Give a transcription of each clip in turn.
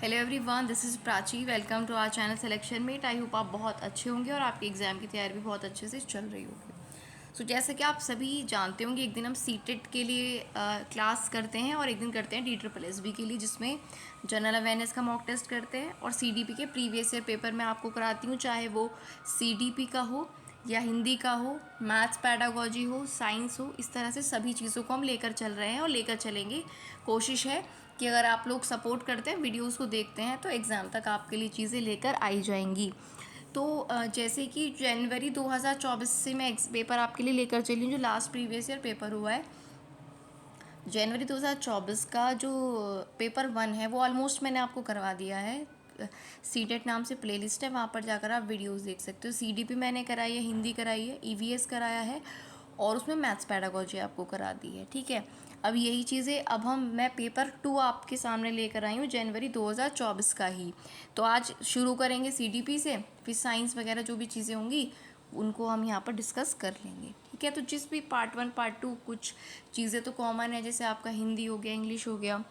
Hello everyone, this is Prachi. Welcome to our channel selection mate. I hope आप बहुत अच्छे होंगे और आपके एग्ज़ाम की तैयारी भी बहुत अच्छे से चल रही होगी। जैसे कि आप सभी जानते होंगे, एक दिन हम सीटेट के लिए क्लास करते हैं और एक दिन करते हैं DSSB के लिए, जिसमें जनरल अवेयरनेस का मॉक टेस्ट करते हैं और CDP के प्रीवियस ईयर पेपर मैं आपको कराती हूँ, चाहे वो CDP का हो या हिंदी का हो, मैथ्स पैडागोजी हो, साइंस हो। इस तरह से सभी चीज़ों को हम लेकर चल रहे हैं और लेकर चलेंगे। कोशिश है कि अगर आप लोग सपोर्ट करते हैं, वीडियोस को देखते हैं, तो एग्ज़ाम तक आपके लिए चीज़ें लेकर आई जाएंगी। तो जैसे कि जनवरी 2024 से मैं पेपर आपके लिए लेकर चली हूँ, जो लास्ट प्रीवियस ईयर पेपर हुआ है। जनवरी 2024 का जो पेपर 1 है वो ऑलमोस्ट मैंने आपको करवा दिया है। सीटेट नाम से प्लेलिस्ट है, वहाँ पर जाकर आप वीडियोस देख सकते हो। CDP मैंने कराई है, हिंदी कराई है, EVS कराया है और उसमें मैथ्स पैडागोजी आपको करा दी है। ठीक है, अब यही चीज़ें अब मैं पेपर 2 आपके सामने लेकर आई हूँ, जनवरी 2024 का ही। तो आज शुरू करेंगे CDP से, फिर साइंस वगैरह जो भी चीज़ें होंगी उनको हम यहाँ पर डिस्कस कर लेंगे। ठीक है, तो जिस भी पार्ट 1 पार्ट 2 कुछ चीज़ें तो कॉमन है, जैसे आपका हिंदी हो गया, इंग्लिश हो गया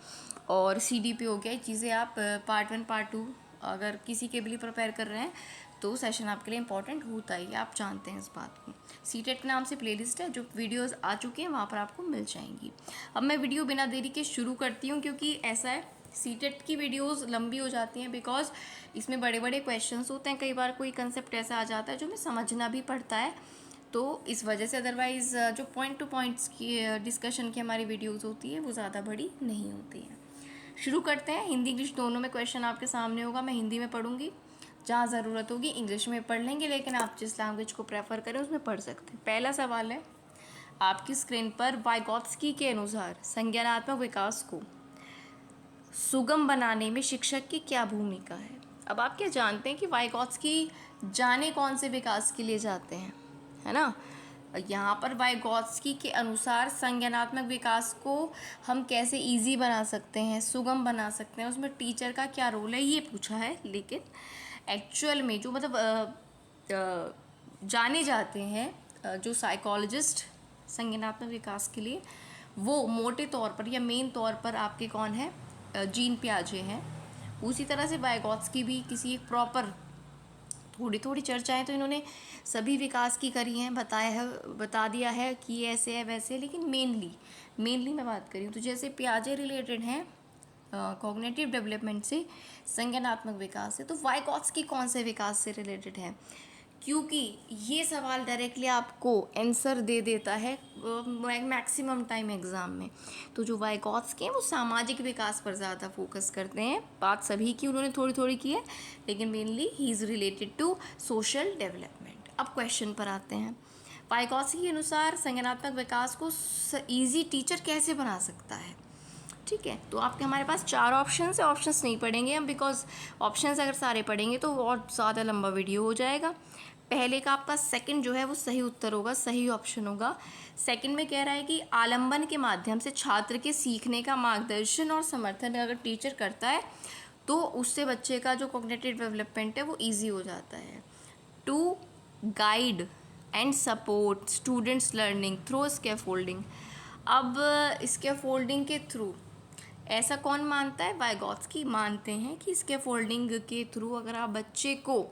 और CDP हो गया। ये चीज़ें आप पार्ट 1 पार्ट 2 अगर किसी के लिए प्रिपेयर कर रहे हैं तो सेशन आपके लिए इंपॉर्टेंट होता ही, आप जानते हैं इस बात को। सीटेट के नाम से प्लेलिस्ट है, जो वीडियोस आ चुके हैं वहाँ पर आपको मिल जाएंगी। अब मैं वीडियो बिना देरी के शुरू करती हूँ, क्योंकि ऐसा है सीटेट की वीडियोस लंबी हो जाती हैं, बिकॉज इसमें बड़े बड़े क्वेश्चंस होते हैं। कई बार कोई कंसेप्ट ऐसा आ जाता है जो हमें समझना भी पड़ता है, तो इस वजह से अदरवाइज़ जो पॉइंट टू पॉइंट्स की डिस्कशन की हमारी वीडियोस होती है वो ज़्यादा बड़ी नहीं होती हैं। शुरू करते हैं। हिंदी इंग्लिश दोनों में क्वेश्चन आपके सामने होगा। मैं हिंदी में पढ़ूंगी, जहाँ ज़रूरत होगी इंग्लिश में पढ़ लेंगे, लेकिन आप जिस लैंग्वेज को प्रेफर करें उसमें पढ़ सकते हैं। पहला सवाल है आपकी स्क्रीन पर। वाइगॉत्स्की के अनुसार संज्ञानात्मक विकास को सुगम बनाने में शिक्षक की क्या भूमिका है? अब आप क्या जानते हैं कि वाइगॉत्स्की जाने कौन से विकास के लिए जाते हैं, है ना? यहाँ पर वाइगॉत्स्की के अनुसार संज्ञानात्मक विकास को हम कैसे इजी बना सकते हैं, सुगम बना सकते हैं, उसमें टीचर का क्या रोल है, ये पूछा है। लेकिन एक्चुअल में जो जाने जाते हैं जो साइकोलॉजिस्ट संज्ञानात्मक विकास के लिए, वो मोटे तौर पर या मेन तौर पर आपके कौन है? जीन पियाजे हैं। उसी तरह से वाइगॉत्स्की भी किसी एक प्रॉपर, थोड़ी थोड़ी चर्चाएं तो इन्होंने सभी विकास की करी हैं, बताया है, बता दिया है कि ऐसे है वैसे है, लेकिन मेनली मैं बात करी हूँ तो जैसे पियाजे रिलेटेड हैं कॉग्निटिव डेवलपमेंट से, संज्ञानात्मक विकास से, तो वाइगॉत्स्की कौन से विकास से रिलेटेड है? क्योंकि ये सवाल डायरेक्टली आपको आंसर दे देता है मैक्सिमम टाइम एग्ज़ाम में। तो जो वाइगॉत्स्की हैं वो सामाजिक विकास पर ज़्यादा फोकस करते हैं। बात सभी की उन्होंने थोड़ी थोड़ी की है, लेकिन मेनली ही is related to social development. अब क्वेश्चन पर आते हैं। वाइगॉत्स्की के अनुसार संज्ञानात्मक विकास को ईजी टीचर कैसे बना सकता है? ठीक है, तो आपके हमारे पास 4 ऑप्शंस है। ऑप्शंस नहीं पढ़ेंगे हम, बिकॉज ऑप्शंस अगर सारे पढ़ेंगे तो और ज़्यादा लंबा वीडियो हो जाएगा। पहले का आपका सेकंड जो है वो सही उत्तर होगा, सही ऑप्शन होगा। सेकंड में कह रहा है कि आलंबन के माध्यम से छात्र के सीखने का मार्गदर्शन और समर्थन अगर टीचर करता है तो उससे बच्चे का जो कॉग्निटिव डेवलपमेंट है वो ईजी हो जाता है। To guide and support students learning through scaffolding. अब स्कैफोल्डिंग के थ्रू ऐसा कौन मानता है? वाइगॉत्स्की मानते हैं कि स्कैफोल्डिंग के थ्रू अगर आप बच्चे को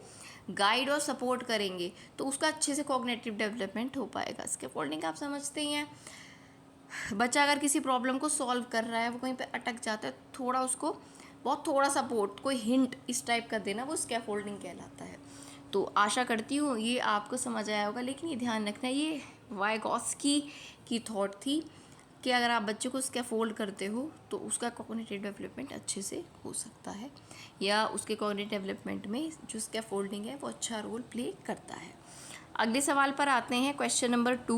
गाइड और सपोर्ट करेंगे तो उसका अच्छे से कॉग्निटिव डेवलपमेंट हो पाएगा। स्कैफोल्डिंग आप समझते ही हैं, बच्चा अगर किसी प्रॉब्लम को सॉल्व कर रहा है, वो कहीं पे अटक जाता है, थोड़ा उसको बहुत थोड़ा सपोर्ट, कोई हिंट इस टाइप का देना, वो स्कैफोल्डिंग कहलाता है। तो आशा करती हूँ ये आपको समझ आया होगा, लेकिन ये ध्यान रखना, ये वाइगॉत्स्की की थॉट थी कि अगर आप बच्चे को स्कैफोल्ड करते हो तो उसका कॉग्निटिव डेवलपमेंट अच्छे से हो सकता है, या उसके कॉग्निटिव डेवलपमेंट में जो स्कैफोल्डिंग है वो अच्छा रोल प्ले करता है। अगले सवाल पर आते हैं, क्वेश्चन नंबर 2।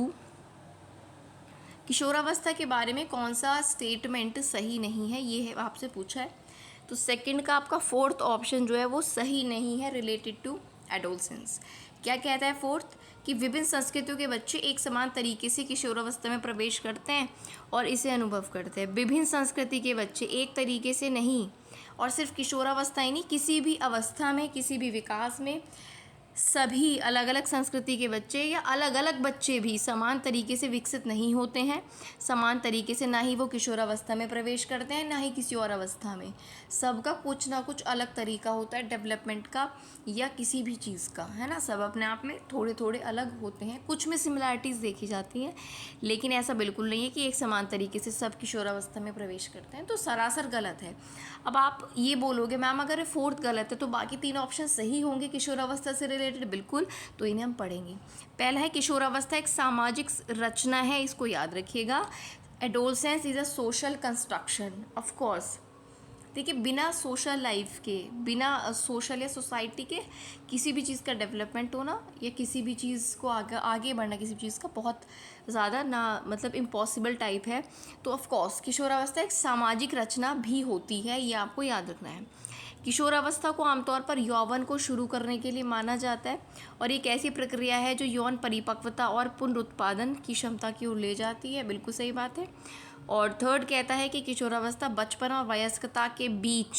किशोरावस्था के बारे में कौन सा स्टेटमेंट सही नहीं है, ये है आपसे पूछा है। तो सेकंड का आपका फोर्थ ऑप्शन जो है वो सही नहीं है, रिलेटेड टू एडोलसेंस। क्या कहता है फोर्थ? कि विभिन्न संस्कृतियों के बच्चे एक समान तरीके से किशोरावस्था में प्रवेश करते हैं और इसे अनुभव करते हैं। विभिन्न संस्कृति के बच्चे एक तरीके से नहीं, और सिर्फ किशोरावस्था ही नहीं, किसी भी अवस्था में, किसी भी विकास में सभी अलग अलग संस्कृति के बच्चे या अलग अलग बच्चे भी समान तरीके से विकसित नहीं होते हैं। समान तरीके से ना ही वो किशोरावस्था में प्रवेश करते हैं, ना ही किसी और अवस्था में। सबका कुछ ना कुछ अलग तरीका होता है डेवलपमेंट का या किसी भी चीज़ का, है ना। सब अपने आप में थोड़े थोड़े अलग होते हैं, कुछ में सिमिलैरिटीज़ देखी जाती हैं, लेकिन ऐसा बिल्कुल नहीं है कि एक समान तरीके से सब किशोरावस्था में प्रवेश करते हैं, तो सरासर गलत है। अब आप ये बोलोगे मैम अगर 4th गलत है तो बाकी 3 ऑप्शन सही होंगे किशोरावस्था से रिलेटेड, बिल्कुल। तो इन्हें हम पढ़ेंगे। पहला है किशोरावस्था एक सामाजिक रचना है, इसको याद रखिएगा। Adolescence is a social construction, of course. देखिए बिना सोशल लाइफ के, बिना सोशल या सोसाइटी के किसी भी चीज़ का डेवलपमेंट होना या किसी भी चीज़ को आगे बढ़ना किसी भी चीज़ का बहुत ज़्यादा ना मतलब इम्पॉसिबल टाइप है। तो ऑफ कोर्स किशोरावस्था एक सामाजिक रचना भी होती है, ये आपको याद रखना है। किशोरावस्था को आमतौर पर यौवन को शुरू करने के लिए माना जाता है और एक ऐसी प्रक्रिया है जो यौन परिपक्वता और पुनरुत्पादन की क्षमता की ओर ले जाती है, बिल्कुल सही बात है। और 3rd कहता है कि किशोरावस्था बचपन और वयस्कता के बीच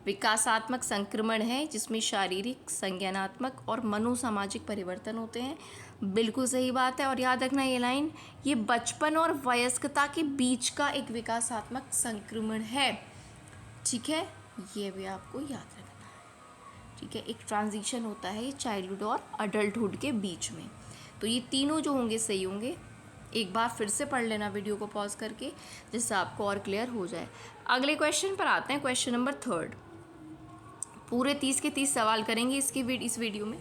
विकासात्मक संक्रमण है जिसमें शारीरिक, संज्ञानात्मक और मनोसामाजिक परिवर्तन होते हैं, बिल्कुल सही बात है। और याद रखना ये लाइन, ये बचपन और वयस्कता के बीच का एक विकासात्मक संक्रमण है, ठीक है, ये भी आपको याद रखना है, ठीक है। एक ट्रांजिशन होता है ये चाइल्डहुड और अडल्टहुड के बीच में। तो ये तीनों जो होंगे सही होंगे। एक बार फिर से पढ़ लेना वीडियो को पॉज करके, जिससे आपको और क्लियर हो जाए। अगले क्वेश्चन पर आते हैं, क्वेश्चन नंबर 3। पूरे 30 के 30 सवाल करेंगे इस वीडियो में।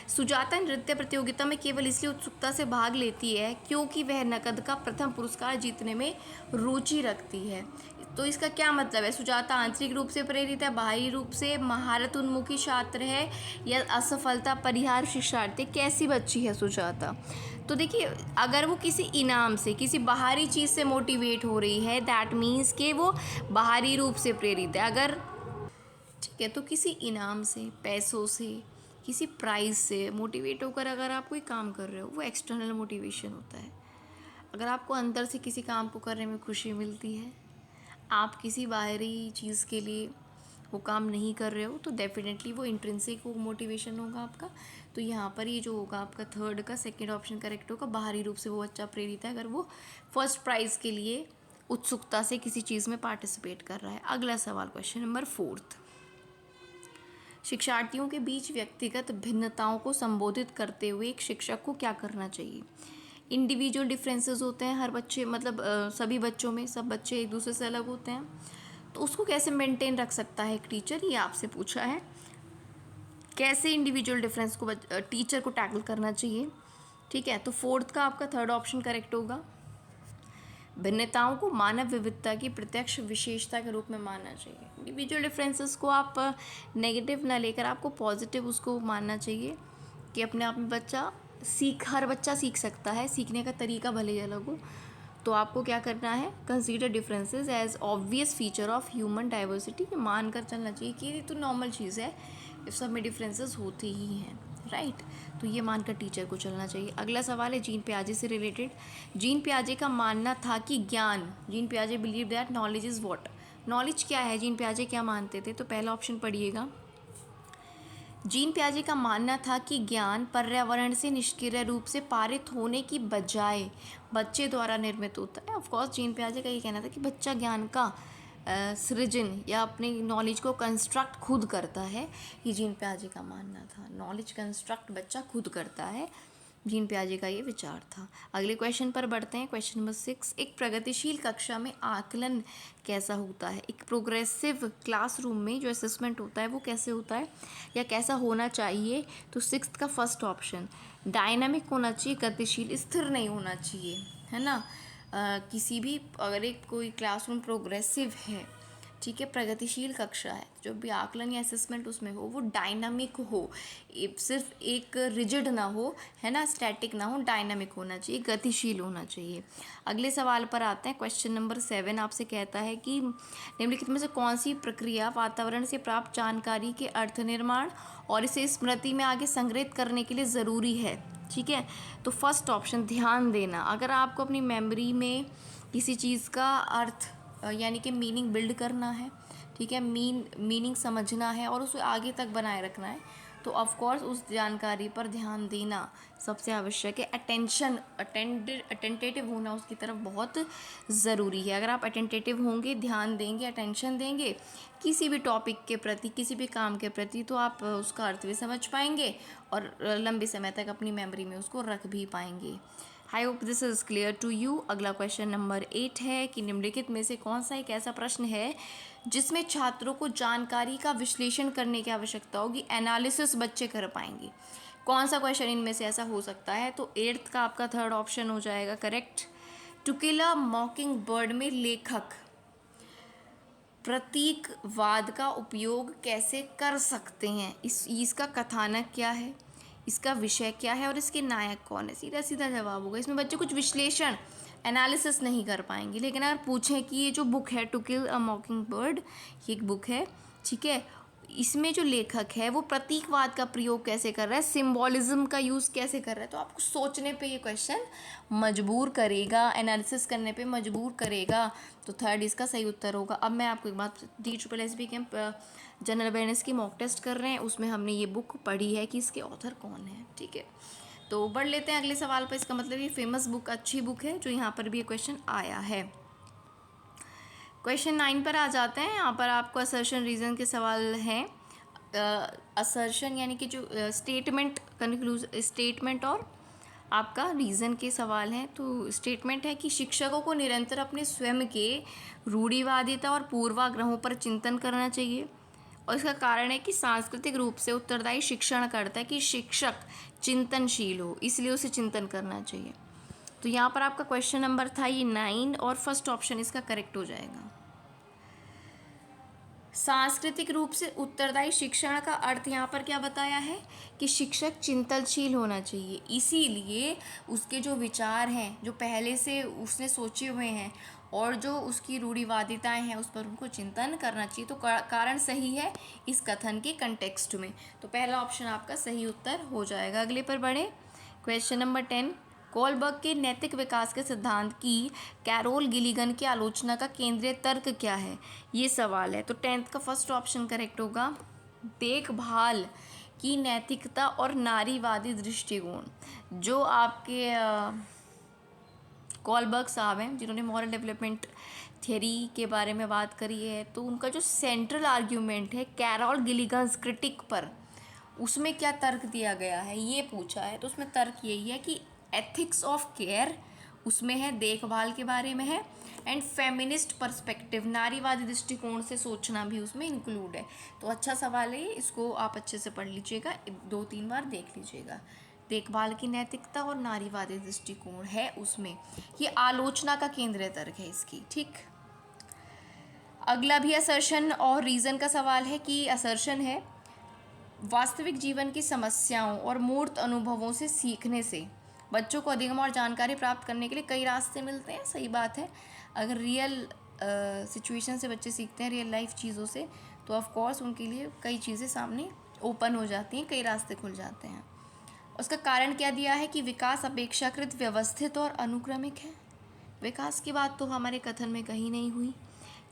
सुजाता नृत्य प्रतियोगिता में केवल इसलिए उत्सुकता से भाग लेती है क्योंकि वह नकद का प्रथम पुरस्कार जीतने में रुचि रखती है। तो इसका क्या मतलब है? सुजाता आंतरिक रूप से प्रेरित है, बाहरी रूप से महारत उन्मुखी छात्र है या असफलता परिहार शिक्षार्थी? कैसी बच्ची है सुजाता? तो देखिए अगर वो किसी इनाम से, किसी बाहरी चीज़ से मोटिवेट हो रही है, दैट मीन्स कि वो बाहरी रूप से प्रेरित है। अगर ठीक है, तो किसी इनाम से, पैसों से, किसी प्राइज़ से मोटिवेट होकर अगर आप कोई काम कर रहे हो, वो एक्सटर्नल मोटिवेशन होता है। अगर आपको अंदर से किसी काम को करने में खुशी मिलती है, आप किसी बाहरी चीज़ के लिए वो काम नहीं कर रहे हो, तो डेफिनेटली वो इंट्रिंसिक वो मोटिवेशन होगा आपका। तो यहाँ पर ये जो होगा आपका 3rd का 2nd ऑप्शन करेक्ट होगा। बाहरी रूप से वो बच्चा प्रेरित है अगर वो फर्स्ट प्राइज़ के लिए उत्सुकता से किसी चीज़ में पार्टिसिपेट कर रहा है। अगला सवाल, क्वेश्चन नंबर 4। शिक्षार्थियों के बीच व्यक्तिगत भिन्नताओं को संबोधित करते हुए एक शिक्षक को क्या करना चाहिए? इंडिविजुअल डिफरेंसेस होते हैं हर बच्चे, मतलब सभी बच्चों में, सब बच्चे एक दूसरे से अलग होते हैं, तो उसको कैसे मेंटेन रख सकता है एक टीचर, ये आपसे पूछा है। कैसे इंडिविजुअल डिफरेंस को टीचर को टैकल करना चाहिए, ठीक है। तो 4th का आपका 3rd ऑप्शन करेक्ट होगा। भिन्नताओं को मानव विविधता की प्रत्यक्ष विशेषता के रूप में मानना चाहिए। इंडिविजुअल डिफरेंसेस को आप नेगेटिव ना लेकर आपको पॉजिटिव उसको मानना चाहिए कि अपने आप में हर बच्चा सीख सकता है, सीखने का तरीका भले ही अलग हो। तो आपको क्या करना है, consider differences as obvious feature of human diversity, मान कर चलना चाहिए कि ये तो नॉर्मल चीज़ है, इस सब में डिफरेंसेस होते ही हैं, राइट। तो ये मानकर टीचर को चलना चाहिए। अगला सवाल है जीन पियाजे से रिलेटेड। जीन पियाजे का मानना था कि जीन पियाजे believe that knowledge is what. Knowledge क्या है, जीन पियाजे क्या मानते थे? तो पहला ऑप्शन पढ़िएगा। जीन पियाजे का मानना था कि ज्ञान पर्यावरण से निष्क्रिय रूप से पारित होने की बजाय बच्चे द्वारा निर्मित होता है। ऑफ कोर्स जीन पियाजे का ये कहना था कि बच्चा ज्ञान का सृजन या अपनी नॉलेज को कंस्ट्रक्ट खुद करता है, ये जीन पियाजे का मानना था। नॉलेज कंस्ट्रक्ट बच्चा खुद करता है, जीन पियाजे का ये विचार था। अगले क्वेश्चन पर बढ़ते हैं, क्वेश्चन नंबर 6। एक प्रगतिशील कक्षा में आकलन कैसा होता है? एक प्रोग्रेसिव क्लासरूम में जो असेसमेंट होता है वो कैसे होता है या कैसा होना चाहिए? तो 6th का 1st ऑप्शन, डायनामिक होना चाहिए, गतिशील, स्थिर नहीं होना चाहिए, है ना। किसी भी अगर एक कोई क्लासरूम प्रोग्रेसिव है, ठीक है, प्रगतिशील कक्षा है, जो भी आकलन या असेसमेंट उसमें हो वो डायनामिक हो, सिर्फ एक रिजिड ना हो, है ना, स्टैटिक ना हो, डायनामिक होना चाहिए, गतिशील होना चाहिए। अगले सवाल पर आते हैं, क्वेश्चन नंबर 7 आपसे कहता है कि निम्नलिखित में से कौन सी प्रक्रिया वातावरण से प्राप्त जानकारी के अर्थ निर्माण और इसे स्मृति में आगे संग्रहित करने के लिए ज़रूरी है? ठीक है, तो 1st ऑप्शन, ध्यान देना। अगर आपको अपनी मेमोरी में किसी चीज़ का अर्थ यानी कि मीनिंग बिल्ड करना है, ठीक है, मीनिंग समझना है और उसे आगे तक बनाए रखना है, तो ऑफ कोर्स उस जानकारी पर ध्यान देना सबसे आवश्यक है। अटेंटेटिव होना उसकी तरफ बहुत ज़रूरी है। अगर आप अटेंटेटिव होंगे, ध्यान देंगे, अटेंशन देंगे किसी भी टॉपिक के प्रति, किसी भी काम के प्रति, तो आप उसका अर्थ भी समझ पाएंगे और लंबे समय तक अपनी मेमोरी में उसको रख भी पाएंगे। I hope this is clear to you. अगला क्वेश्चन नंबर 8 है कि निम्नलिखित में से कौन सा एक ऐसा प्रश्न है जिसमें छात्रों को जानकारी का विश्लेषण करने की आवश्यकता होगी, एनालिसिस बच्चे कर पाएंगे। कौन सा क्वेश्चन इनमें से ऐसा हो सकता है? तो 8th का आपका थर्ड ऑप्शन हो जाएगा correct. To Kill a Mockingbird में लेखक प्रतीकवाद का उपयोग कैसे कर सकते हैं? इसका कथानक क्या है, इसका विषय क्या है और इसके नायक कौन है? सीधा सीधा जवाब होगा। इसमें बच्चे कुछ विश्लेषण, एनालिसिस नहीं कर पाएंगे। लेकिन अगर पूछें कि ये जो बुक है टू किल अ मॉकिंग बर्ड, ये एक बुक है, ठीक है, इसमें जो लेखक है वो प्रतीकवाद का प्रयोग कैसे कर रहा है, सिंबॉलिज्म का यूज़ कैसे कर रहा है, तो आपको सोचने पे ये क्वेश्चन मजबूर करेगा, एनालिसिस करने पे मजबूर करेगा। तो थर्ड इसका सही उत्तर होगा। अब मैं आपको एक बात, DSSB कैंप जनरल अवेयरनेस की मॉक टेस्ट कर रहे हैं, उसमें हमने ये बुक पढ़ी है कि इसके ऑथर कौन है, ठीक है। तो बढ़ लेते हैं अगले सवाल पर। इसका मतलब ये फेमस बुक, अच्छी बुक है, जो यहाँ पर भी ये क्वेश्चन आया है। क्वेश्चन 9 पर आ जाते हैं। यहाँ पर आपको असर्शन रीज़न के सवाल हैं। असर्शन यानी कि जो स्टेटमेंट, स्टेटमेंट और आपका रीज़न के सवाल हैं। तो स्टेटमेंट है कि शिक्षकों को निरंतर अपने स्वयं के रूढ़िवादिता और पूर्वाग्रहों पर चिंतन करना चाहिए, और इसका कारण है कि सांस्कृतिक रूप से उत्तरदायी शिक्षण करता है कि शिक्षक चिंतनशील हो, इसलिए उसे चिंतन करना चाहिए। तो यहाँ पर आपका क्वेश्चन नंबर था ये 9 और फर्स्ट ऑप्शन इसका करेक्ट हो जाएगा। सांस्कृतिक रूप से उत्तरदायी शिक्षण का अर्थ यहाँ पर क्या बताया है कि शिक्षक चिंतनशील होना चाहिए, इसीलिए उसके जो विचार हैं, जो पहले से उसने सोचे हुए हैं और जो उसकी रूढ़िवादिताएं हैं, उस पर उनको चिंतन करना चाहिए। तो कारण सही है इस कथन के कंटेक्स्ट में। तो पहला ऑप्शन आपका सही उत्तर हो जाएगा। अगले पर बढ़े। क्वेश्चन नंबर 10, कोलबर्ग के नैतिक विकास के सिद्धांत की कैरोल गिलिगन की आलोचना का केंद्रीय तर्क क्या है? ये सवाल है। तो 10th का फर्स्ट ऑप्शन करेक्ट होगा, देखभाल की नैतिकता और नारीवादी दृष्टिकोण। जो आपके कोलबर्ग साहब हैं, जिन्होंने मॉरल डेवलपमेंट थियरी के बारे में बात करी है, तो उनका जो सेंट्रल आर्ग्यूमेंट है कैरोल गिलिगन्स क्रिटिक पर, उसमें क्या तर्क दिया गया है ये पूछा है। तो उसमें तर्क यही है कि एथिक्स ऑफ केयर उसमें है, देखभाल के बारे में है, एंड फेमिनिस्ट पर्सपेक्टिव, नारीवादी दृष्टिकोण से सोचना भी उसमें इंक्लूड है। तो अच्छा सवाल है, इसको आप अच्छे से पढ़ लीजिएगा, 2-3 बार देख लीजिएगा। देखभाल की नैतिकता और नारीवादी दृष्टिकोण है उसमें, ये आलोचना का केंद्रीय तर्क है इसकी, ठीक। अगला भी असर्शन और रीज़न का सवाल है कि असर्शन है वास्तविक जीवन की समस्याओं और मूर्त अनुभवों से सीखने से बच्चों को अधिगम और जानकारी प्राप्त करने के लिए कई रास्ते मिलते हैं। सही बात है। अगर रियल सिचुएशन से बच्चे सीखते हैं, रियल लाइफ चीज़ों से, तो ऑफ कोर्स उनके लिए कई चीज़ें सामने ओपन हो जाती हैं, कई रास्ते खुल जाते हैं। उसका कारण क्या दिया है कि विकास अपेक्षाकृत व्यवस्थित और अनुक्रमिक है। विकास की बात तो हमारे कथन में कहीं नहीं हुई।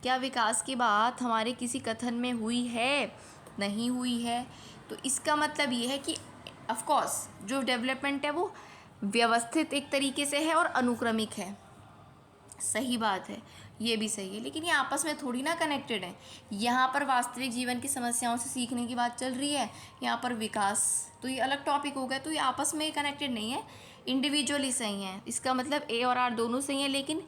क्या विकास की बात हमारे किसी कथन में हुई है? नहीं हुई है। तो इसका मतलब ये है कि ऑफ कोर्स जो डेवलपमेंट है वो व्यवस्थित एक तरीके से है और अनुक्रमिक है। सही बात है, ये भी सही है, लेकिन ये आपस में थोड़ी ना कनेक्टेड है। यहाँ पर वास्तविक जीवन की समस्याओं से सीखने की बात चल रही है, यहाँ पर विकास, तो ये अलग टॉपिक हो गया। तो ये आपस में कनेक्टेड नहीं है, इंडिविजुअली सही है। इसका मतलब ए और आर दोनों सही है, लेकिन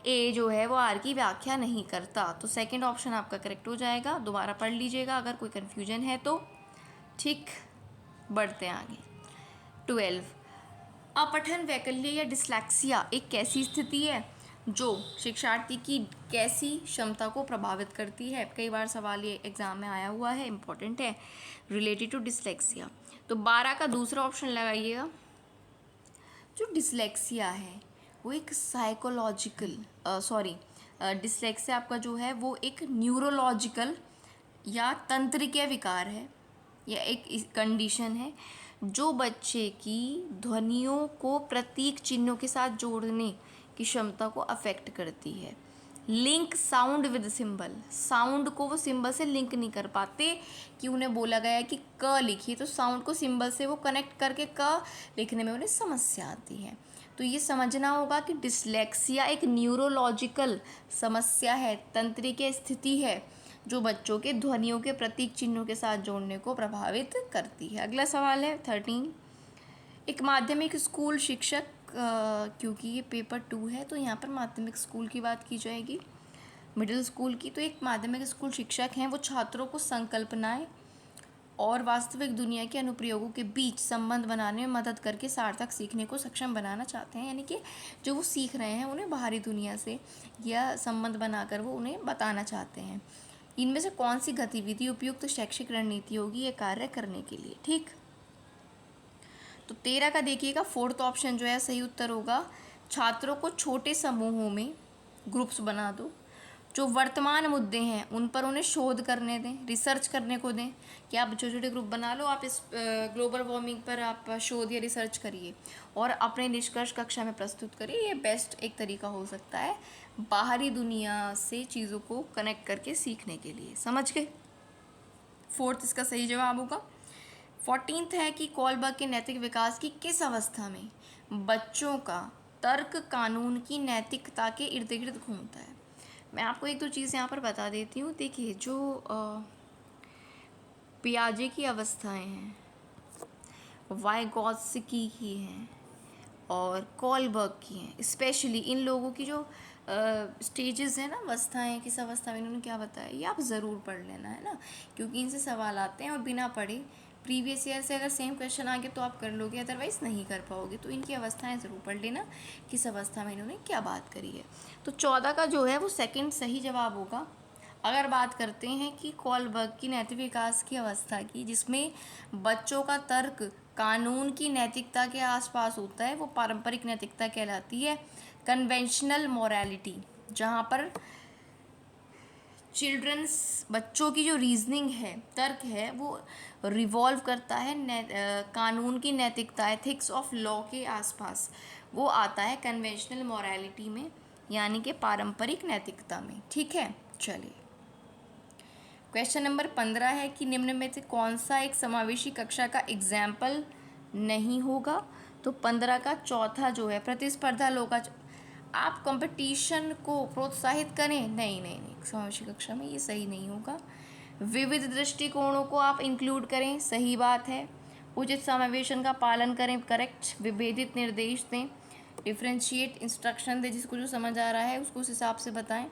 ए जो है वो आर की व्याख्या नहीं करता। तो सेकंड ऑप्शन आपका करेक्ट हो जाएगा। दोबारा पढ़ लीजिएगा अगर कोई कन्फ्यूजन है तो, ठीक। बढ़ते हैं आगे। 12, अपठन वैकल्य या डिस्लेक्सिया एक कैसी स्थिति है जो शिक्षार्थी की कैसी क्षमता को प्रभावित करती है? कई बार सवाल ये एग्जाम में आया हुआ है, इम्पोर्टेंट है, रिलेटेड टू डिस्लेक्सिया। तो 12 का दूसरा ऑप्शन लगाइएगा। जो डिस्लेक्सिया है वो एक साइकोलॉजिकल डिस्लेक्सिया आपका जो है वो एक न्यूरोलॉजिकल या तंत्रिकीय विकार है, या एक कंडीशन है जो बच्चे की ध्वनियों को प्रतीक चिन्हों के साथ जोड़ने की क्षमता को अफेक्ट करती है। Link sound with symbol, sound को वो सिंबल से लिंक नहीं कर पाते कि उन्हें बोला गया है कि क लिखिए, तो साउंड को सिंबल से वो कनेक्ट करके क लिखने में उन्हें समस्या आती है। तो ये समझना होगा कि डिसलेक्सिया एक न्यूरोलॉजिकल समस्या है, तंत्रिका स्थिति है जो बच्चों के ध्वनियों के प्रतीक चिन्हों के साथ जोड़ने को प्रभावित करती है। अगला सवाल है 13, एक माध्यमिक स्कूल शिक्षक, क्योंकि ये पेपर 2 है तो यहाँ पर माध्यमिक स्कूल की बात की जाएगी, मिडिल स्कूल की। तो एक माध्यमिक स्कूल शिक्षक हैं, वो छात्रों को संकल्पनाएं और वास्तविक दुनिया के अनुप्रयोगों के बीच संबंध बनाने में मदद करके सार्थक सीखने को सक्षम बनाना चाहते हैं। यानी कि जो वो सीख रहे हैं उन्हें बाहरी दुनिया से या संबंध बनाकर वो उन्हें बताना चाहते हैं। इनमें से कौन सी गतिविधि उपयुक्त शैक्षिक रणनीति होगी ये कार्य करने के लिए? ठीक, तो 13 का देखिएगा, 4th ऑप्शन जो है सही उत्तर होगा, छात्रों को छोटे समूहों में ग्रुप्स बना दो, जो वर्तमान मुद्दे हैं उन पर उन्हें शोध करने दें, रिसर्च करने को दें कि आप छोटे छोटे ग्रुप बना लो, आप इस ग्लोबल वार्मिंग पर आप शोध या रिसर्च करिए और अपने निष्कर्ष कक्षा में प्रस्तुत करिए। ये बेस्ट एक तरीका हो सकता है बाहरी दुनिया से चीज़ों को कनेक्ट करके सीखने के लिए। समझ गए? 4th इसका सही जवाब होगा। 14th है कि कोलबर्ग के नैतिक विकास की किस अवस्था में बच्चों का तर्क कानून की नैतिकता के इर्द गिर्द घूमता है? मैं आपको एक दो चीज़ यहाँ पर बता देती हूँ। देखिए, जो पियाजे की अवस्थाएं हैं, वाइगॉत्स्की की हैं और कोलबर्ग की हैं, स्पेशली इन लोगों की जो स्टेजेस हैं ना, अवस्थाएं, किस अवस्था में इन्होंने क्या बताया, ये आप ज़रूर पढ़ लेना है ना, क्योंकि इनसे सवाल आते हैं और बिना पढ़े प्रीवियस ईयर से अगर सेम क्वेश्चन आ गए तो आप कर लोगे, अदरवाइज़ नहीं कर पाओगे। तो इनकी अवस्थाएं ज़रूर पढ़ लेना, किस अवस्था में इन्होंने क्या बात करी है। तो 14 का जो है वो सेकंड सही जवाब होगा। अगर बात करते हैं कि कोलबर्ग की नैतिक विकास की अवस्था की, जिसमें बच्चों का तर्क कानून की नैतिकता के आसपास होता है, वो पारंपरिक नैतिकता कहलाती है, कन्वेंशनल मोरालिटी, जहाँ पर चिल्ड्रंस बच्चों की जो रीजनिंग है, तर्क है, वो रिवॉल्व करता है कानून की नैतिकता, एथिक्स ऑफ लॉ के आसपास, वो आता है कन्वेंशनल मोरालिटी में, यानी कि पारंपरिक नैतिकता में। ठीक है, चलिए क्वेश्चन नंबर 15 है कि निम्न में से कौन सा एक समावेशी कक्षा का एग्जाम्पल नहीं होगा? तो 15 का चौथा जो है, प्रतिस्पर्धा लोका, आप कंपटीशन को प्रोत्साहित करें, नहीं नहीं नहीं, समावेशी कक्षा में ये सही नहीं होगा। विविध दृष्टिकोणों को आप इंक्लूड करें, सही बात है। उचित समावेशन का पालन करें, करेक्ट। विभेदित निर्देश दें, डिफ्रेंशिएट इंस्ट्रक्शन दें, जिसको जो समझ आ रहा है उसको उस हिसाब से बताएं।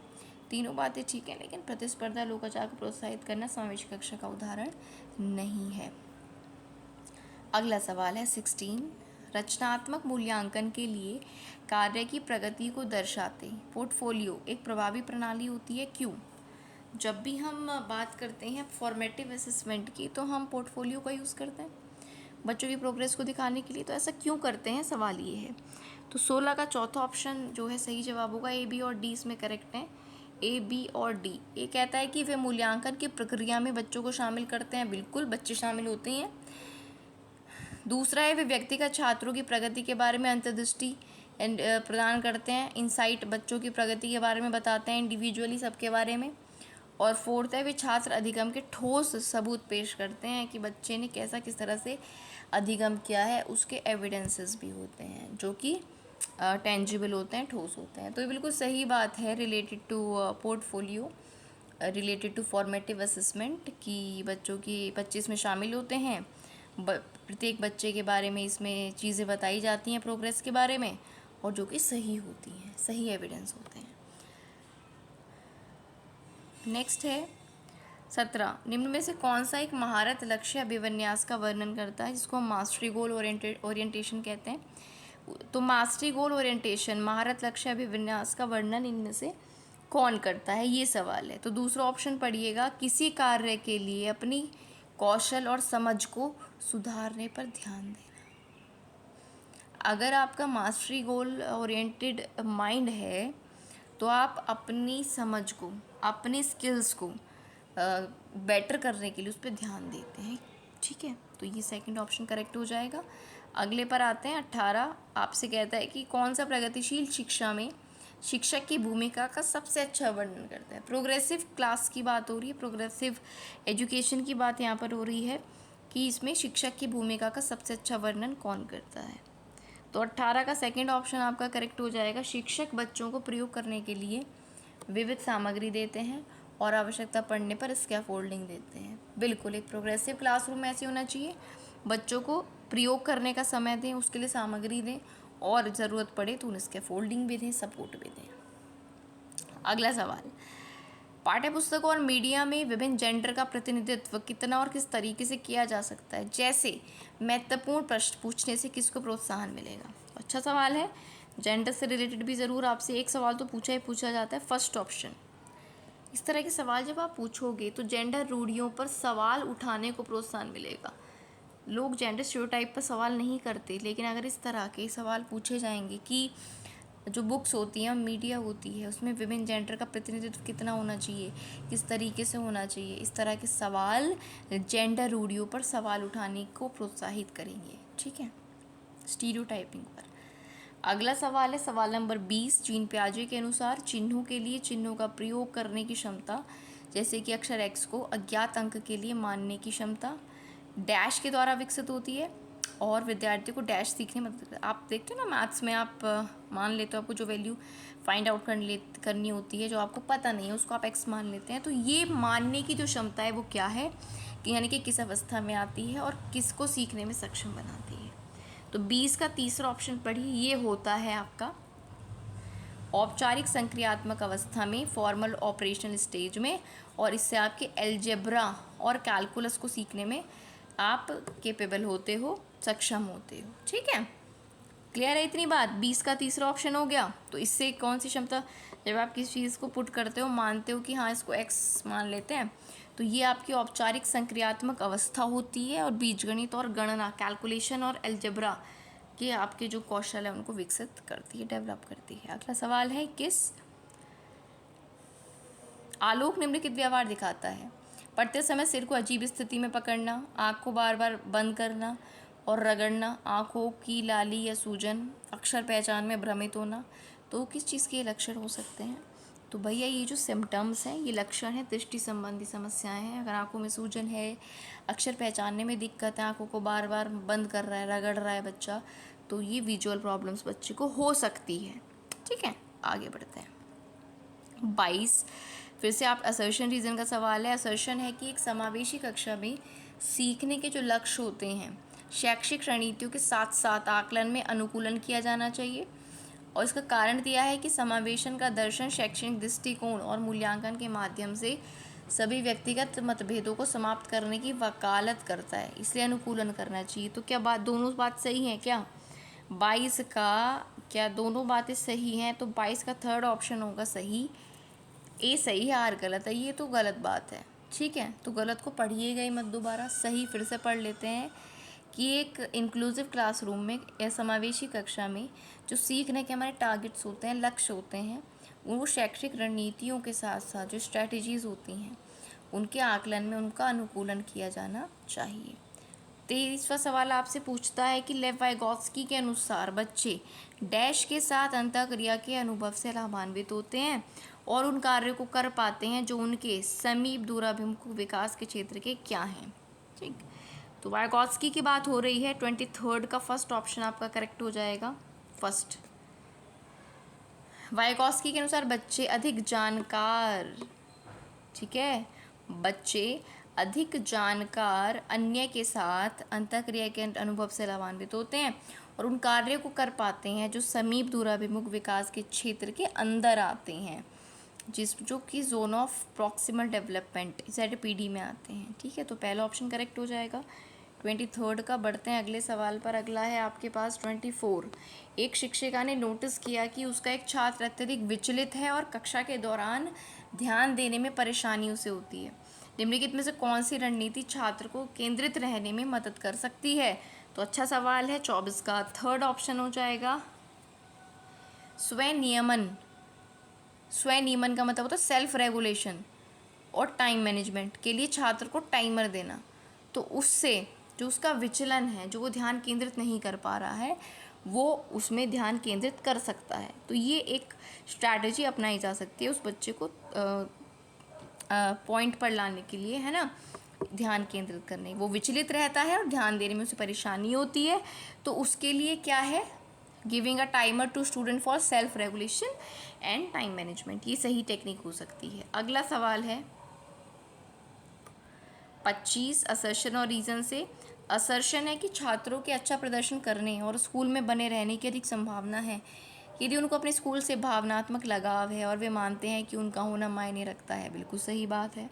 तीनों बातें ठीक है, लेकिन प्रतिस्पर्धा लोकाचार को प्रोत्साहित करना समावेशी कक्षा का उदाहरण नहीं है। अगला सवाल है 16, रचनात्मक मूल्यांकन के लिए कार्य की प्रगति को दर्शाते पोर्टफोलियो एक प्रभावी प्रणाली होती है, क्यों? जब भी हम बात करते हैं फॉर्मेटिव असेसमेंट की, तो हम पोर्टफोलियो का यूज़ करते हैं बच्चों की प्रोग्रेस को दिखाने के लिए। तो ऐसा क्यों करते हैं, सवाल ये है। तो 16 का चौथा ऑप्शन जो है सही जवाब होगा, ए, बी और डी इसमें करेक्ट हैं, ए, बी और डी। ये कहता है कि वे मूल्यांकन की प्रक्रिया में बच्चों को शामिल करते हैं, बिल्कुल बच्चे शामिल होते हैं। दूसरा है, वे व्यक्तिगत छात्रों की प्रगति के बारे में अंतर्दृष्टि प्रदान करते हैं, इंसाइट, बच्चों की प्रगति के बारे में बताते हैं इंडिविजुअली सबके बारे में। और 4th है, वे छात्र अधिगम के ठोस सबूत पेश करते हैं कि बच्चे ने कैसा किस तरह से अधिगम किया है, उसके एविडेंसेस भी होते हैं जो कि टेंजिबल होते हैं, ठोस होते हैं। तो ये बिल्कुल सही बात है related to portfolio, related to formative assessment, कि बच्चे इसमें शामिल होते हैं, प्रत्येक बच्चे के बारे में इसमें चीज़ें बताई जाती हैं प्रोग्रेस के बारे में, और जो कि सही होती हैं, सही एविडेंस होते हैं। नेक्स्ट है 17, निम्न में से कौन सा एक महारत लक्ष्य अभिविन्यास का वर्णन करता है, जिसको हम मास्टरी गोल ओरिएंटेशन कहते हैं? तो मास्टरी गोल ओरिएंटेशन, महारत लक्ष्य अभिविन्यास का वर्णन इनमें से कौन करता है, ये सवाल है। तो दूसरा ऑप्शन पढ़िएगा, किसी कार्य के लिए अपनी कौशल और समझ को सुधारने पर ध्यान देना। अगर आपका मास्टरी गोल ओरिएंटेड माइंड है तो आप अपनी समझ को, अपनी स्किल्स को बेटर करने के लिए उस पर ध्यान देते हैं। ठीक है, तो ये सेकंड ऑप्शन करेक्ट हो जाएगा। अगले पर आते हैं 18, आपसे कहता है कि कौन सा प्रगतिशील शिक्षा में शिक्षक की भूमिका का सबसे अच्छा वर्णन करता है। प्रोग्रेसिव क्लास की बात हो रही है, प्रोग्रेसिव एजुकेशन की बात यहाँ पर हो रही है कि इसमें शिक्षक की भूमिका का सबसे अच्छा वर्णन कौन करता है। तो 18 का सेकंड ऑप्शन आपका करेक्ट हो जाएगा। शिक्षक बच्चों को प्रयोग करने के लिए विविध सामग्री देते हैं और आवश्यकता पड़ने पर स्कैफोल्डिंग देते हैं। बिल्कुल, एक प्रोग्रेसिव क्लासरूम ऐसे होना चाहिए, बच्चों को प्रयोग करने का समय दें, उसके लिए सामग्री दें और ज़रूरत पड़े तो उन्हें स्कैफोल्डिंग भी दें, सपोर्ट भी दें। अगला सवाल, पाठ्यपुस्तकों और मीडिया में विभिन्न जेंडर का प्रतिनिधित्व कितना और किस तरीके से किया जा सकता है जैसे महत्वपूर्ण प्रश्न पूछने से किसको प्रोत्साहन मिलेगा। अच्छा सवाल है, जेंडर से रिलेटेड भी ज़रूर आपसे एक सवाल तो पूछा जाता है, फर्स्ट ऑप्शन। इस तरह के सवाल जब आप पूछोगे तो जेंडर रूढ़ियों पर सवाल उठाने को प्रोत्साहन मिलेगा। लोग जेंडर स्टीरियोटाइप पर सवाल नहीं करते, लेकिन अगर इस तरह के सवाल पूछे जाएंगे कि जो बुक्स होती हैं, मीडिया होती है, उसमें विभिन्न जेंडर का प्रतिनिधित्व कितना होना चाहिए, किस तरीके से होना चाहिए, इस तरह के सवाल जेंडर रूढ़ियों पर सवाल उठाने को प्रोत्साहित करेंगे। ठीक है, स्टीरियोटाइपिंग पर। अगला सवाल है सवाल नंबर 20। जीन पियाजे के अनुसार चिन्हों के लिए चिन्हों का प्रयोग करने की क्षमता, जैसे कि अक्षर एक्स को अज्ञात अंक के लिए मानने की क्षमता, डैश के द्वारा विकसित होती है और विद्यार्थी को डैश सीखने में मदद। आप देखते हो ना मैथ्स में, आप मान लेते हो आपको जो वैल्यू फाइंड आउट करनी होती है, जो आपको पता नहीं है उसको आप एक्स मान लेते हैं। तो ये मानने की जो क्षमता है वो क्या है कि यानी कि किस अवस्था में आती है और किसको सीखने में सक्षम बनाती है। तो 20 का तीसरा ऑप्शन पढ़िए, ये होता है आपका औपचारिक संक्रियात्मक अवस्था में, फॉर्मल ऑपरेशनल स्टेज में, और इससे आपके एल्जेब्रा और कैलकुलस को सीखने में आप केपेबल होते हो, सक्षम होते हो। ठीक है, क्लियर है इतनी बात। 20 का तीसरा ऑप्शन हो गया। तो इससे कौन सी क्षमता, जब आप किसी चीज़ को पुट करते हो, मानते हो कि हाँ इसको एक्स मान लेते हैं, तो ये आपकी औपचारिक संक्रियात्मक अवस्था होती है और बीजगणित और गणना, कैलकुलेशन और एल्जेब्रा के आपके जो कौशल है उनको विकसित करती है, डेवलप करती है। अगला सवाल है, किस आलोक निम्नलिखित व्यवहार दिखाता है? पढ़ते समय सिर को अजीब स्थिति में पकड़ना, आँख को बार बार बंद करना और रगड़ना, आँखों की लाली या सूजन, अक्षर पहचान में भ्रमित होना। तो किस चीज़ के लक्षण हो सकते हैं? तो भैया ये जो सिम्टम्स हैं, ये लक्षण हैं, दृष्टि संबंधी समस्याएं हैं। अगर आँखों में सूजन है, अक्षर पहचानने में दिक्कत है, आँखों को बार बार बंद कर रहा है, रगड़ रहा है बच्चा, तो ये विजुअल प्रॉब्लम्स बच्चे को हो सकती है। ठीक है, आगे बढ़ते हैं। 22 फिर से आप असर्शन रीज़न का सवाल है। असर्शन है कि एक समावेशी कक्षा में सीखने के जो लक्ष्य होते हैं, शैक्षिक रणनीतियों के साथ साथ आकलन में अनुकूलन किया जाना चाहिए, और इसका कारण दिया है कि समावेशन का दर्शन शैक्षणिक दृष्टिकोण और मूल्यांकन के माध्यम से सभी व्यक्तिगत मतभेदों को समाप्त करने की वकालत करता है, इसलिए अनुकूलन करना चाहिए। तो क्या बात, दोनों बात सही है क्या? 22 का क्या दोनों बातें सही हैं? तो 22 का थर्ड ऑप्शन होगा सही, ए सही है, आर गलत है। ये तो गलत बात है। ठीक है, तो गलत को पढ़िएगा ही मत दोबारा, सही फिर से पढ़ लेते हैं कि एक इंक्लूसिव क्लासरूम में या समावेशी कक्षा में जो सीखने के हमारे टारगेट्स होते हैं, लक्ष्य होते हैं, वो शैक्षिक रणनीतियों के साथ साथ जो स्ट्रैटेजीज़ होती हैं उनके आकलन में उनका अनुकूलन किया जाना चाहिए। 23वां सवाल आपसे पूछता है कि लेव वाइगोत्स्की के अनुसार बच्चे डैश के साथ अंतःक्रिया के अनुभव से लाभान्वित होते हैं और उन कार्यों को कर पाते हैं जो उनके समीप दूराभिमुख विकास के क्षेत्र के क्या हैं। ठीक, तो वाइगोत्स्की की बात हो रही है। 23 का फर्स्ट ऑप्शन आपका करेक्ट हो जाएगा, फर्स्ट। वाइगोत्स्की के अनुसार बच्चे अधिक जानकार, ठीक है, बच्चे अधिक जानकार अन्य के साथ अंतःक्रिया के अनुभव से लाभान्वित होते हैं और उन कार्यों को कर पाते हैं जो समीप दूराभिमुख विकास के क्षेत्र के अंदर आते हैं, जो कि zone of proximal development ZPD में आते हैं। ठीक है, तो पहला ऑप्शन करेक्ट हो जाएगा 23 का। बढ़ते हैं अगले सवाल पर। अगला है आपके पास 24। एक शिक्षिका ने नोटिस किया कि उसका एक छात्र अत्यधिक विचलित है और कक्षा के दौरान ध्यान देने में परेशानी उसे होती है। निम्नलिखित में से कौन सी रणनीति छात्र को केंद्रित रहने में मदद कर सकती है? तो अच्छा सवाल है। 24 का थर्ड ऑप्शन हो जाएगा स्वनियमन। स्वनियमन का मतलब होता है सेल्फ रेगुलेशन और टाइम मैनेजमेंट के लिए छात्र को टाइमर देना। तो उससे जो उसका विचलन है, जो वो ध्यान केंद्रित नहीं कर पा रहा है, वो उसमें ध्यान केंद्रित कर सकता है। तो ये एक स्ट्रैटेजी अपनाई जा सकती है उस बच्चे को पॉइंट पर लाने के लिए, है ना, ध्यान केंद्रित करने। वो विचलित रहता है और ध्यान देने में उसे परेशानी होती है, तो उसके लिए क्या है, giving a timer to student for self regulation and time management, ये सही टेक्निक हो सकती है। अगला सवाल है 25 असर्शन और रीज़न से। असर्शन है कि छात्रों के अच्छा प्रदर्शन करने और स्कूल में बने रहने की अधिक संभावना है यदि उनको अपने स्कूल से भावनात्मक लगाव है और वे मानते हैं कि उनका होना मायने रखता है। बिल्कुल सही बात है।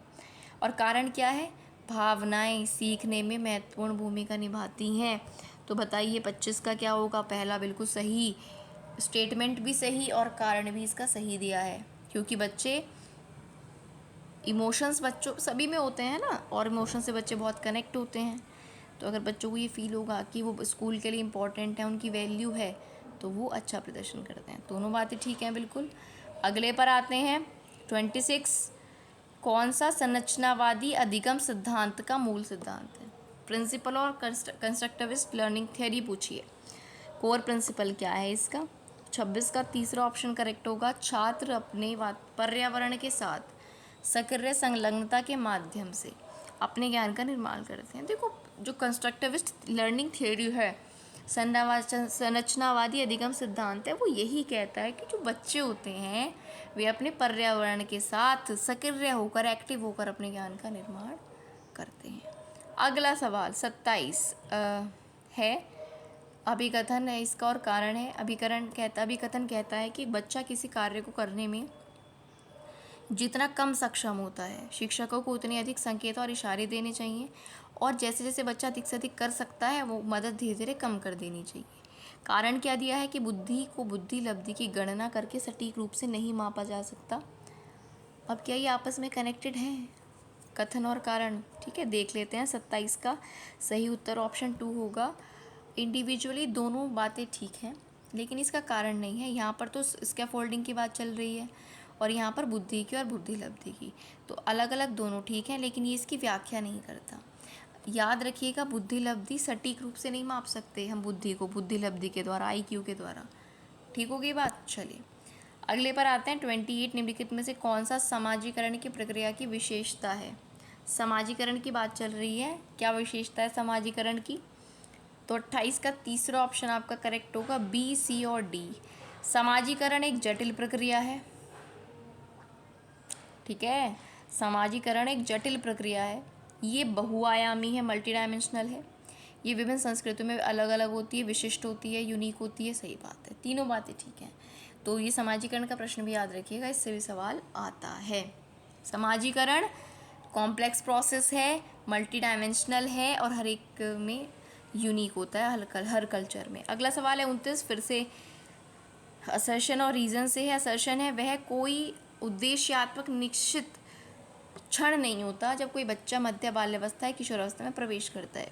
और कारण क्या है, भावनाएं सीखने में महत्वपूर्ण भूमिका निभाती हैं। तो बताइए 25 का क्या होगा, पहला बिल्कुल सही, स्टेटमेंट भी सही और कारण भी इसका सही दिया है, क्योंकि बच्चे इमोशंस बच्चों सभी में होते हैं ना, और इमोशन से बच्चे बहुत कनेक्ट होते हैं। तो अगर बच्चों को ये फील होगा कि वो स्कूल के लिए इम्पोर्टेंट है, उनकी वैल्यू है, तो वो अच्छा प्रदर्शन करते हैं। दोनों बातें ठीक हैं बिल्कुल। अगले पर आते हैं 26, कौन सा संरचनावादी अधिगम सिद्धांत का मूल सिद्धांत है। प्रिंसिपल और कंस्ट्रक्टिविस्ट लर्निंग थ्योरी पूछिए, कोर प्रिंसिपल क्या है इसका। 26 का तीसरा ऑप्शन करेक्ट होगा, छात्र अपने पर्यावरण के साथ सक्रिय संलग्नता के माध्यम से अपने ज्ञान का निर्माण करते हैं। देखो, जो कंस्ट्रक्टिविस्ट लर्निंग थ्योरी है, संरचनावादी अधिगम सिद्धांत है, वो यही कहता है कि जो बच्चे होते हैं वे अपने पर्यावरण के साथ सक्रिय होकर, एक्टिव होकर अपने ज्ञान का निर्माण करते हैं। अगला सवाल 27 है अभिकथन है इसका, और कारण है अभिकथन कहता है कि बच्चा किसी कार्य को करने में जितना कम सक्षम होता है, शिक्षकों को उतने अधिक संकेत और इशारे देने चाहिए, और जैसे जैसे बच्चा अधिक से अधिक कर सकता है वो मदद धीरे धीरे कम कर देनी चाहिए। कारण क्या दिया है कि बुद्धि को बुद्धि लब्धि की गणना करके सटीक रूप से नहीं मापा जा सकता। अब क्या ये आपस में कनेक्टेड हैं, कथन और कारण? ठीक है, देख लेते हैं। 27 का सही उत्तर ऑप्शन 2 होगा। इंडिविजुअली दोनों बातें ठीक हैं, लेकिन इसका कारण नहीं है। यहाँ पर तो स्कैफोल्डिंग की बात चल रही है और यहाँ पर बुद्धि की और बुद्धि लब्धि की, तो अलग अलग दोनों ठीक हैं, लेकिन ये इसकी व्याख्या नहीं करता। याद रखिएगा, बुद्धि लब्धि सटीक रूप से नहीं माप सकते हम बुद्धि को, बुद्धि लब्धि के द्वारा, IQ के द्वारा। ठीक हो गई बात। चलिए अगले पर आते हैं 28, निम्नलिखित में से कौन सा समाजीकरण की प्रक्रिया की विशेषता है। समाजीकरण की बात चल रही है, क्या विशेषता है समाजीकरण की। तो 28 का तीसरा ऑप्शन आपका करेक्ट होगा, B, C और D। समाजीकरण एक जटिल प्रक्रिया है। ठीक है, समाजीकरण एक जटिल प्रक्रिया है, ये बहुआयामी है, मल्टी डायमेंशनल है, ये विभिन्न संस्कृतियों में अलग अलग होती है, विशिष्ट होती है, यूनिक होती है। सही बात है, तीनों बातें ठीक हैं। तो ये समाजीकरण का प्रश्न भी याद रखिएगा, इससे भी सवाल आता है। समाजीकरण कॉम्प्लेक्स प्रोसेस है, मल्टी डायमेंशनल है और हर एक में यूनिक होता है, हर कल्चर में। अगला सवाल है 29, फिर से असर्शन और रीज़न से है। असर्शन है वह कोई उद्देश्यात्मक निश्चित क्षण नहीं होता जब कोई बच्चा मध्य बाल्यावस्था या किशोरावस्था में प्रवेश करता है।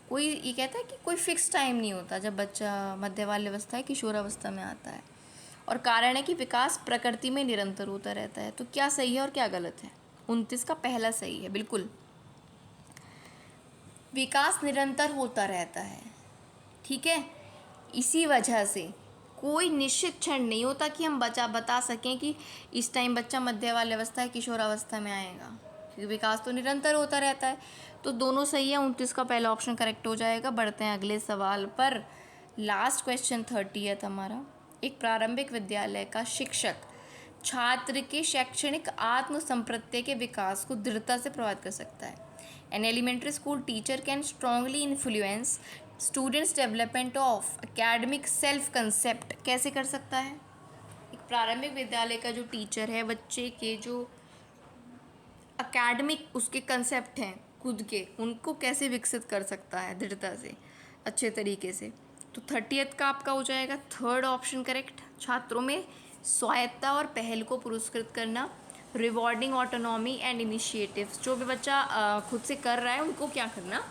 कोई ये कहता है कि कोई फिक्स टाइम नहीं होता जब बच्चा मध्य बाल्यावस्था या किशोरावस्था में आता है। और कारण है कि विकास प्रकृति में निरंतर होता रहता है। तो क्या सही है और क्या गलत है? 29 का पहला सही है, बिल्कुल। विकास निरंतर होता रहता है, ठीक है। इसी वजह से कोई निश्चित क्षण नहीं होता कि हम बता सकें कि इस टाइम बच्चा मध्य बाल्यावस्था या किशोरावस्था में आएगा, क्योंकि विकास तो निरंतर होता रहता है। तो दोनों सही है, 29 का पहला ऑप्शन करेक्ट हो जाएगा। बढ़ते हैं अगले सवाल पर। लास्ट क्वेश्चन 30 हमारा। एक प्रारंभिक विद्यालय का शिक्षक छात्र के शैक्षणिक आत्म संप्रत्यय के विकास को दृढ़ता से प्रभावित कर सकता है। An elementary school teacher can strongly influence students development of academic self concept. कैसे कर सकता है? एक प्रारंभिक विद्यालय का जो टीचर है, बच्चे के जो एकेडमिक उसके कंसेप्ट हैं खुद के, उनको कैसे विकसित कर सकता है दृढ़ता से, अच्छे तरीके से। तो 30 का आपका हो जाएगा थर्ड ऑप्शन करेक्ट। छात्रों में स्वायत्ता और पहल को पुरस्कृत करना, रिवॉर्डिंग ऑटोनॉमी एंड इनिशिएटिव्स। जो भी बच्चा खुद से कर रहा है उनको क्या करना,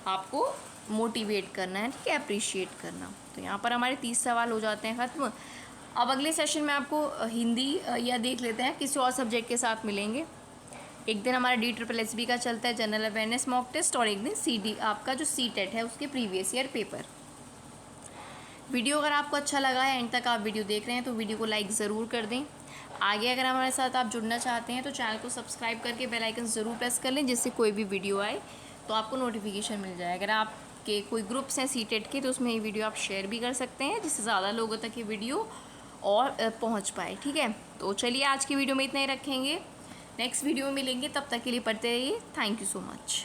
आपको मोटिवेट करना है, ठीक है, अप्रिशिएट करना। तो यहाँ पर हमारे 30 सवाल हो जाते हैं ख़त्म। अब अगले सेशन में आपको हिंदी या देख लेते हैं किसी और सब्जेक्ट के साथ मिलेंगे। एक दिन हमारा DSSB का चलता है जनरल अवेयरनेस मॉक टेस्ट, और एक दिन CD आपका जो CTET है उसके प्रीवियस ईयर पेपर। वीडियो अगर आपको अच्छा लगा है, एंड तक आप वीडियो देख रहे हैं, तो वीडियो को लाइक ज़रूर कर दें। आगे अगर हमारे साथ आप जुड़ना चाहते हैं तो चैनल को सब्सक्राइब करके बेल आइकन ज़रूर प्रेस कर लें, जिससे कोई भी वीडियो आए तो आपको नोटिफिकेशन मिल जाए। अगर आपके कोई ग्रुप्स हैं सीटेट के, तो उसमें ये वीडियो आप शेयर भी कर सकते हैं, जिससे ज़्यादा लोगों तक ये वीडियो और पहुँच पाए। ठीक है, तो चलिए आज की वीडियो में इतना ही रखेंगे। नेक्स्ट वीडियो में मिलेंगे, तब तक के लिए पढ़ते रहिए। Thank you so much.